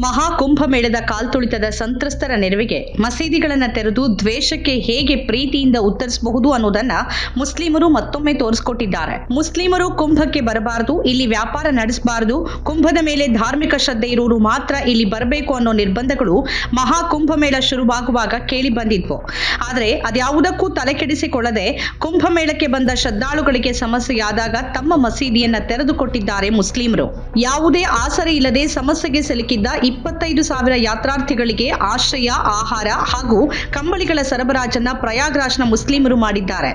ಮಹಾ ಕುಂಭಮೇಳದ ಕಾಲ್ತುಳಿತದ ಸಂತ್ರಸ್ತರ ನೆರವಿಗೆ ಮಸೀದಿಗಳನ್ನು ತೆರೆದು ದ್ವೇಷಕ್ಕೆ ಹೇಗೆ ಪ್ರೀತಿಯಿಂದ ಉತ್ತರಿಸಬಹುದು ಅನ್ನೋದನ್ನ ಮುಸ್ಲಿಮರು ಮತ್ತೊಮ್ಮೆ ತೋರಿಸಿಕೊಟ್ಟಿದ್ದಾರೆ. ಮುಸ್ಲಿಮರು ಕುಂಭಕ್ಕೆ ಬರಬಾರದು, ಇಲ್ಲಿ ವ್ಯಾಪಾರ ನಡೆಸಬಾರದು, ಕುಂಭದ ಮೇಲೆ ಧಾರ್ಮಿಕ ಶ್ರದ್ಧೆ ಇರೋರು ಮಾತ್ರ ಇಲ್ಲಿ ಬರಬೇಕು ಅನ್ನೋ ನಿರ್ಬಂಧಗಳು ಮಹಾ ಕುಂಭಮೇಳ ಶುರುವಾಗುವಾಗ ಕೇಳಿ ಬಂದಿದ್ವು. ಆದರೆ ಅದ್ಯಾವುದಕ್ಕೂ ತಲೆ ಕೆಡಿಸಿಕೊಳ್ಳದೆ ಕುಂಭಮೇಳಕ್ಕೆ ಬಂದ ಶ್ರದ್ಧಾಳುಗಳಿಗೆ ಸಮಸ್ಯೆಯಾದಾಗ ತಮ್ಮ ಮಸೀದಿಯನ್ನ ತೆರೆದುಕೊಟ್ಟಿದ್ದಾರೆ ಮುಸ್ಲಿಮರು. ಯಾವುದೇ ಆಸರೆ ಇಲ್ಲದೆ ಸಮಸ್ಯೆಗೆ ಸಿಲುಕಿದ್ದ 25,000 ಯಾತ್ರಾರ್ಥಿಗಳಿಗೆ ಆಶ್ರಯ, ಆಹಾರ ಹಾಗೂ ಕಂಬಳಿಗಳ ಸರಬರಾಜನ್ನ ಪ್ರಯಾಗ್ರಾಜ್ನ ಮುಸ್ಲಿಮರು ಮಾಡಿದ್ದಾರೆ.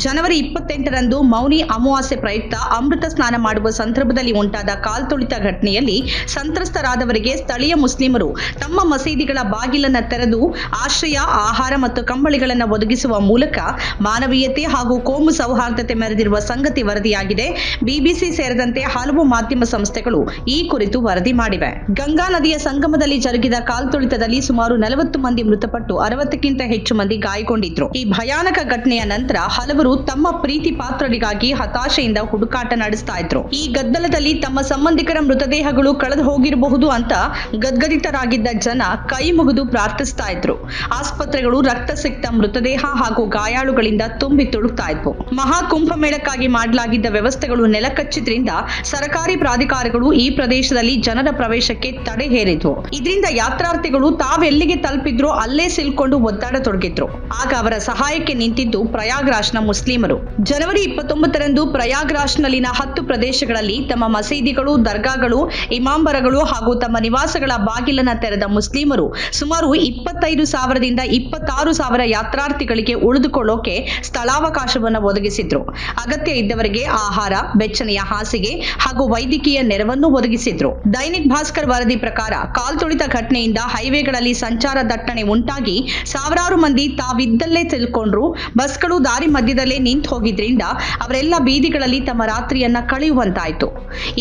ಜನವರಿ 28ರಂದು ಮೌನಿ ಅಮಾವಾಸ್ಯೆ ಪ್ರಯುಕ್ತ ಅಮೃತ ಸ್ನಾನ ಮಾಡುವ ಸಂದರ್ಭದಲ್ಲಿ ಉಂಟಾದ ಕಾಲ್ತುಳಿತ ಘಟನೆಯಲ್ಲಿ ಸಂತ್ರಸ್ತರಾದವರಿಗೆ ಸ್ಥಳೀಯ ಮುಸ್ಲಿಮರು ತಮ್ಮ ಮಸೀದಿಗಳ ಬಾಗಿಲನ್ನು ತೆರೆದು ಆಶ್ರಯ, ಆಹಾರ ಮತ್ತು ಕಂಬಳಿಗಳನ್ನು ಒದಗಿಸುವ ಮೂಲಕ ಮಾನವೀಯತೆ ಹಾಗೂ ಕೋಮು ಸೌಹಾರ್ದತೆ ಮೆರೆದಿರುವ ಸಂಗತಿ ವರದಿಯಾಗಿದೆ. ಬಿಬಿಸಿ ಸೇರಿದಂತೆ ಹಲವು ಮಾಧ್ಯಮ ಸಂಸ್ಥೆಗಳು ಈ ಕುರಿತು ವರದಿ ಮಾಡಿವೆ. ಗಂಗಾ ನದಿಯ ಸಂಗಮದಲ್ಲಿ ಜರುಗಿದ ಕಾಲ್ತುಳಿತದಲ್ಲಿ ಸುಮಾರು 40 ಮಂದಿ ಮೃತಪಟ್ಟು 60ಕ್ಕಿಂತ ಹೆಚ್ಚು ಮಂದಿ ಗಾಯಗೊಂಡಿದ್ರು. ಈ ಭಯಾನಕ ಘಟನೆಯ ನಂತರ ಹಲವರು ತಮ್ಮ ಪ್ರೀತಿ ಪಾತ್ರರಿಗಾಗಿ ಹತಾಶೆಯಿಂದ ಹುಡುಕಾಟ ನಡೆಸ್ತಾ ಇದ್ರು. ಈ ಗದ್ದಲದಲ್ಲಿ ತಮ್ಮ ಸಂಬಂಧಿಕರ ಮೃತದೇಹಗಳು ಕಳೆದು ಹೋಗಿರಬಹುದು ಅಂತ ಗದ್ಗದಿತರಾಗಿದ್ದ ಜನ ಕೈ ಮುಗಿದು ಪ್ರಾರ್ಥಿಸ್ತಾ ಇದ್ರು. ಆಸ್ಪತ್ರೆಗಳು ರಕ್ತಸಿಕ್ತ ಮೃತದೇಹ ಹಾಗೂ ಗಾಯಾಳುಗಳಿಂದ ತುಂಬಿ ತುಳುಕ್ತಾ ಇದ್ವು. ಮಹಾ ಕುಂಭಮೇಳಕ್ಕಾಗಿ ಮಾಡಲಾಗಿದ್ದ ವ್ಯವಸ್ಥೆಗಳು ನೆಲಕಚ್ಚಿದ್ರಿಂದ ಸರ್ಕಾರಿ ಪ್ರಾಧಿಕಾರಗಳು ಈ ಪ್ರದೇಶದಲ್ಲಿ ಜನರ ಪ್ರವೇಶಕ್ಕೆ ತಡೆ ಹೇರಿದ್ವು. ಇದರಿಂದ ಯಾತ್ರಾರ್ಥಿಗಳು ತಾವೆಲ್ಲಿಗೆ ತಲುಪಿದ್ರೋ ಅಲ್ಲೇ ಸಿಲ್ಕೊಂಡು ಒದ್ದಾಡತೊಡಗಿದ್ರು. ಆಗ ಅವರ ಸಹಾಯಕ್ಕೆ ನಿಂತಿದ್ದು ಪ್ರಯಾಗ್ರಾಜ್ನ ಮುಸ್ಲಿಮರು. ಜನವರಿ 29ರಂದು ಪ್ರಯಾಗ್ರಾಜ್ನಲ್ಲಿನ 10 ಪ್ರದೇಶಗಳಲ್ಲಿ ತಮ್ಮ ಮಸೀದಿಗಳು, ದರ್ಗಾಗಳು, ಇಮಾಂಬರಗಳು ಹಾಗೂ ತಮ್ಮ ನಿವಾಸಗಳ ಬಾಗಿಲನ್ನು ತೆರೆದ ಮುಸ್ಲಿಮರು ಸುಮಾರು 25,000ದಿಂದ 26,000 ಯಾತ್ರಾರ್ಥಿಗಳಿಗೆ ಉಳಿದುಕೊಳ್ಳೋಕೆ ಸ್ಥಳಾವಕಾಶವನ್ನು ಒದಗಿಸಿದ್ರು. ಅಗತ್ಯ ಇದ್ದವರಿಗೆ ಆಹಾರ, ಬೆಚ್ಚನೆಯ ಹಾಸಿಗೆ ಹಾಗೂ ವೈದ್ಯಕೀಯ ನೆರವನ್ನು ಒದಗಿಸಿದ್ರು. ದೈನಿಕ್ ಭಾಸ್ಕರ್ ವರದಿ ಪ್ರಕಾರ ಕಾಲ್ತುಳಿತ ಘಟನೆಯಿಂದ ಹೈವೇಗಳಲ್ಲಿ ಸಂಚಾರ ದಟ್ಟಣೆ ಉಂಟಾಗಿ ಸಾವಿರಾರು ಮಂದಿ ತಾವಿದ್ದಲ್ಲೇ ತಿಳ್ಕೊಂಡ್ರು. ಬಸ್ಗಳು ದಾರಿ ಮಧ್ಯದಲ್ಲೇ ನಿಂತು ಹೋಗಿದ್ರಿಂದ ಅವರೆಲ್ಲ ಬೀದಿಗಳಲ್ಲಿ ತಮ್ಮ ರಾತ್ರಿಯನ್ನ ಕಳೆಯುವಂತಾಯಿತು.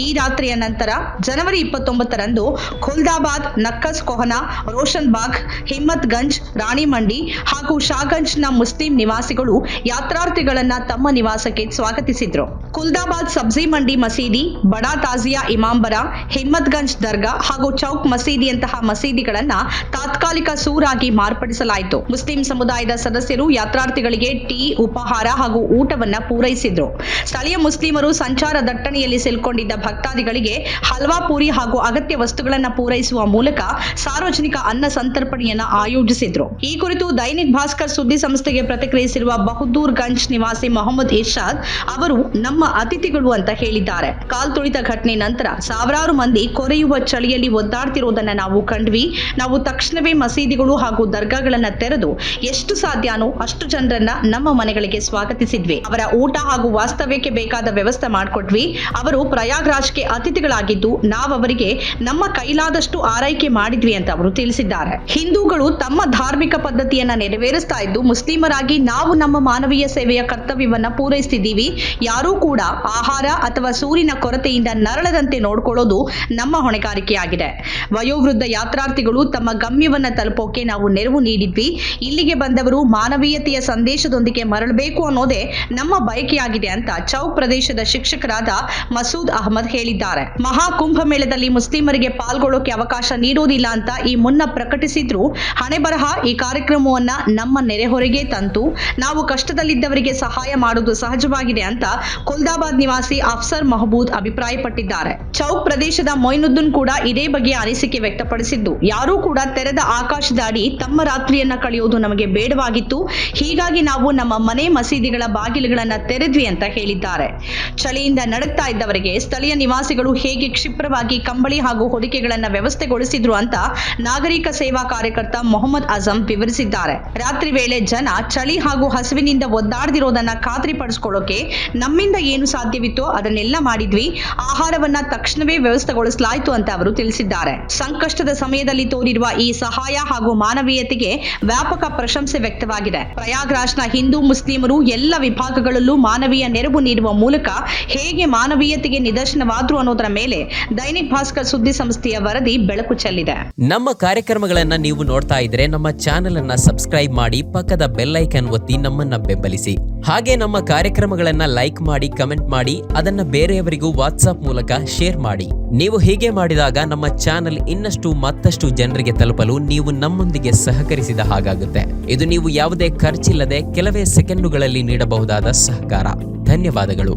ಈ ರಾತ್ರಿಯ ನಂತರ ಜನವರಿ 29ರಂದು ಖುಲ್ದಾಬಾದ್, ನಕ್ಕಸ್ ಕೊಹನಾ, ರೋಷನ್ ಬಾಗ್, ಹಿಮ್ಮತ್ ಗಂಜ್, ರಾಣಿ ಮಂಡಿ ಹಾಗೂ ಶಾಗಂಜ್ನ ಮುಸ್ಲಿಂ ನಿವಾಸಿಗಳು ಯಾತ್ರಾರ್ಥಿಗಳನ್ನ ತಮ್ಮ ನಿವಾಸಕ್ಕೆ ಸ್ವಾಗತಿಸಿದ್ರು. ಖುಲ್ದಾಬಾದ್ ಸಬ್ಜಿ ಮಂಡಿ ಮಸೀದಿ, ಬಡಾ ತಾಜಿಯಾ ಇಮಾಂಬರ, ಹಿಮ್ಮತ್ ಗಂಜ್ ದರ್ಗಾ ಹಾಗೂ ಚೌಕ್ ಮಸೀದಿಯಂತಹ ಮಸೀದಿಗಳನ್ನ ತಾತ್ಕಾಲಿಕ ಸೂರಾಗಿ ಮಾರ್ಪಡಿಸಲಾಯಿತು. ಮುಸ್ಲಿಂ ಸಮುದಾಯದ ಸದಸ್ಯರು ಯಾತ್ರಾರ್ಥಿಗಳಿಗೆ ಟೀ, ಉಪಹಾರ ಹಾಗೂ ಊಟವನ್ನ ಪೂರೈಸಿದ್ರು. ಸ್ಥಳೀಯ ಮುಸ್ಲಿಮರು ಸಂಚಾರ ದಟ್ಟಣೆಯಲ್ಲಿ ಸಿಲ್ಕೊಂಡಿದ್ದ ಭಕ್ತಾದಿಗಳಿಗೆ ಹಲ್ವಾ, ಪೂರಿ ಹಾಗೂ ಅಗತ್ಯ ವಸ್ತುಗಳನ್ನ ಪೂರೈಸುವ ಮೂಲಕ ಸಾರ್ವಜನಿಕ ಅನ್ನ ಸಂತರ್ಪಣೆಯನ್ನ ಆಯೋಜಿಸಿದ್ರು. ಈ ಕುರಿತು ದೈನಿಕ್ ಭಾಸ್ಕರ್ ಸುದ್ದಿ ಸಂಸ್ಥೆಗೆ ಪ್ರತಿಕ್ರಿಯಿಸಿರುವ ಬಹದ್ದೂರ್ ಗಂಜ್ ನಿವಾಸಿ ಮೊಹಮ್ಮದ್ ಇರ್ಷಾದ್ ಅವರು ನಮ್ಮ ಅತಿಥಿಗಳು ಅಂತ ಹೇಳಿದ್ದಾರೆ. ಕಾಲ್ತುಳಿತ ಘಟನೆ ನಂತರ ಸಾವಿರಾರು ಮಂದಿ ಕೊರೆಯುವ ಚಳಿಯಲ್ಲಿ ಒದ್ದಾಡ್ತಿರೋದನ್ನ ನಾವು ಕಂಡ್ವಿ. ನಾವು ತಕ್ಷಣವೇ ಮಸೀದಿಗಳು ಹಾಗೂ ದರ್ಗಾಗಳನ್ನ ತೆರೆದು ಎಷ್ಟು ಸಾಧ್ಯನೋ ಅಷ್ಟು ಜನರನ್ನ ನಮ್ಮ ಮನೆಗಳಿಗೆ ಸ್ವಾಗತಿಸಿದ್ವಿ. ಅವರ ಊಟ ಹಾಗೂ ವಾಸ್ತವ್ಯಕ್ಕೆ ಬೇಕಾದ ವ್ಯವಸ್ಥೆ ಮಾಡಿಕೊಟ್ವಿ. ಅವರು ಪ್ರಯಾಗ್ರಾಜ್ಗೆ ಅತಿಥಿಗಳಾಗಿದ್ದು ನಾವವರಿಗೆ ನಮ್ಮ ಕೈಲಾದಷ್ಟು ಆರೈಕೆ ಮಾಡಿದ್ವಿ ಅಂತ ಅವರು ತಿಳಿಸಿದ್ದಾರೆ. ಹಿಂದೂಗಳು ತಮ್ಮ ಧಾರ್ಮಿಕ ಪದ್ಧತಿಯನ್ನ ನೆರವೇರಿಸ್ತಾ ಇದ್ದು ಮುಸ್ಲಿಮರಾಗಿ ನಾವು ನಮ್ಮ ಮಾನವೀಯ ಸೇವೆಯ ಕರ್ತವ್ಯವನ್ನ ಪೂರೈಸುತ್ತಿದ್ದೀವಿ. ಯಾರೂ ಕೂಡ ಆಹಾರ ಅಥವಾ ಸೂರಿನ ಕೊರತೆಯಿಂದ ನರಳದಂತೆ ನೋಡ್ಕೊಳ್ಳೋದು ನಮ್ಮ ಹೊಣೆಗಾರಿಕೆಯಾಗಿದೆ. ವಯೋವೃದ್ಧ ಯಾತ್ರಾರ್ಥಿಗಳು ತಮ್ಮ ಗಮ್ಯವನ್ನ ತಲುಪೋಕೆ ನಾವು ನೆರವು ನೀಡಿದ್ವಿ. ಇಲ್ಲಿಗೆ ಬಂದವರು ಮಾನವೀಯತೆಯ ಸಂದೇಶದೊಂದಿಗೆ ಮರಳಬೇಕು ಅನ್ನೋದೇ ನಮ್ಮ ಬಯಕೆಯಾಗಿದೆ ಅಂತ ಚೌಕ್ ಪ್ರದೇಶದ ಶಿಕ್ಷಕರಾದ ಮಸೂದ್ ಅಹಮದ್ ಹೇಳಿದ್ದಾರೆ. ಮಹಾ ಕುಂಭಮೇಳದಲ್ಲಿ ಮುಸ್ಲಿಮರಿಗೆ ಪಾಲ್ಗೊಳ್ಳೋಕೆ ಅವಕಾಶ ನೀಡೋದಿಲ್ಲ ಅಂತ ಈ ಮುನ್ನ ಪ್ರಕಟಿಸಿದ್ರು ಹಣೆಬರಹ ಈ ಕಾರ್ಯಕ್ರಮವನ್ನ ನಮ್ಮ ನೆರೆಹೊರೆಗೆ ತಂತು. ನಾವು ಕಷ್ಟದಲ್ಲಿದ್ದವರಿಗೆ ಸಹಾಯ ಮಾಡುವುದು ಸಹಜವಾಗಿದೆ ಅಂತ ಖುಲ್ದಾಬಾದ್ ನಿವಾಸಿ ಅಫ್ಸರ್ ಮಹಬೂದ್ ಅಭಿಪ್ರಾಯಪಟ್ಟಿದ್ದಾರೆ. ಚೌಕ್ ಪ್ರದೇಶದ ಮೊಯ್ನುದ್ದೀನ್ ಕೂಡ ಇದೇ ಬಗೆಯ ಅನಿಸಿಕೆ ವ್ಯಕ್ತಪಡಿಸಿದ್ದು, ಯಾರೂ ಕೂಡ ತೆರೆದ ಆಕಾಶದ ಅಡಿ ತಮ್ಮ ರಾತ್ರಿಯನ್ನ ಕಳೆಯೋದು ನಮಗೆ ಬೇಡವಾಗಿತ್ತು. ಹೀಗಾಗಿ ನಾವು ನಮ್ಮ ಮನೆ, ಮಸೀದಿಗಳ ಬಾಗಿಲುಗಳನ್ನ ತೆರೆದ್ವಿ ಅಂತ ಹೇಳಿದ್ದಾರೆ. ಚಳಿಯಿಂದ ನಡುಗ್ತಾ ಇದ್ದವರಿಗೆ ಸ್ಥಳೀಯ ನಿವಾಸಿಗಳು ಹೇಗೆ ಕ್ಷಿಪ್ರವಾಗಿ ಕಂಬಳಿ ಹಾಗೂ ಹೊದಿಕೆಗಳನ್ನ ವ್ಯವಸ್ಥೆಗೊಳಿಸಿದ್ರು ಅಂತ ನಾಗರಿಕ ಸೇವಾ ಕಾರ್ಯಕರ್ತ ಮೊಹಮ್ಮದ್ ಅಜಂ ವಿವರಿಸಿದ್ದಾರೆ. ರಾತ್ರಿ ವೇಳೆ ಜನ ಚಳಿ ಹಾಗೂ ಹಸಿವಿನಿಂದ ಒದ್ದಾಡದಿರೋದನ್ನ ಖಾತ್ರಿಪಡಿಸಿಕೊಳ್ಳೋಕೆ ನಮ್ಮಿಂದ ಏನು ಸಾಧ್ಯವಿತ್ತೋ ಅದನ್ನೆಲ್ಲ ಮಾಡಿದ್ವಿ. ಆಹಾರವನ್ನ ತಕ್ಷಣವೇ ವ್ಯವಸ್ಥೆಗೊಳಿಸಲಾಯಿತು ಅಂತ ಅವರು ತಿಳಿಸಿದ್ದಾರೆ. ಸಂಕಷ್ಟದ ಸಮಯದಲ್ಲಿ ತೋರಿರುವ ಈ ಸಹಾಯ ಹಾಗೂ ಮಾನವೀಯತೆಗೆ ವ್ಯಾಪಕ ಪ್ರಶಂಸೆ ವ್ಯಕ್ತವಾಗಿದೆ. ಪ್ರಯಾಗ್ರಾಜ್ನ ಹಿಂದೂ ಮುಸ್ಲಿಮರು ಎಲ್ಲ ವಿಭಾಗಗಳಲ್ಲೂ ಮಾನವೀಯ ನೆರವು ನೀಡುವ ಮೂಲಕ ಹೇಗೆ ಮಾನವೀಯತೆಗೆ ನಿದರ್ಶನವಾದ್ರು ಅನ್ನೋದರ ಮೇಲೆ ದೈನಿಕ್ ಭಾಸ್ಕರ್ ಸುದ್ದಿ ಸಂಸ್ಥೆಯ ವರದಿ ಬೆಳಕು ಚೆಲ್ಲಿದೆ. ನಮ್ಮ ಕಾರ್ಯಕ್ರಮಗಳನ್ನ ನೀವು ನೋಡ್ತಾ ಇದ್ರೆ ನಮ್ಮ ಚಾನೆಲ್ ಅನ್ನ ಸಬ್ಸ್ಕ್ರೈಬ್ ಮಾಡಿ, ಪಕ್ಕದ ಬೆಲ್ ಐಕಾನ್ ಒತ್ತಿ ನಮ್ಮನ್ನ ಬೆಂಬಲಿಸಿ. ಹಾಗೆ ನಮ್ಮ ಕಾರ್ಯಕ್ರಮಗಳನ್ನ ಲೈಕ್ ಮಾಡಿ, ಕಮೆಂಟ್ ಮಾಡಿ, ಅದನ್ನ ಬೇರೆಯವರಿಗೂ ವಾಟ್ಸಾಪ್ ಮೂಲಕ ಶೇರ್ ಮಾಡಿ. ನೀವು ಹೀಗೆ ಮಾಡಿದಾಗ ನಮ್ಮ ಚಾನೆಲ್ ಇನ್ನಷ್ಟು ಮತ್ತಷ್ಟು ಜನರಿಗೆ ತಲುಪಲು ನೀವು ನಮ್ಮೊಂದಿಗೆ ಸಹಕರಿಸಿದ ಹಾಗಾಗುತ್ತೆ. ಇದು ನೀವು ಯಾವುದೇ ಖರ್ಚಿಲ್ಲದೆ ಕೆಲವೇ ಸೆಕೆಂಡುಗಳಲ್ಲಿ ನೀಡಬಹುದಾದ ಸಹಕಾರ. ಧನ್ಯವಾದಗಳು.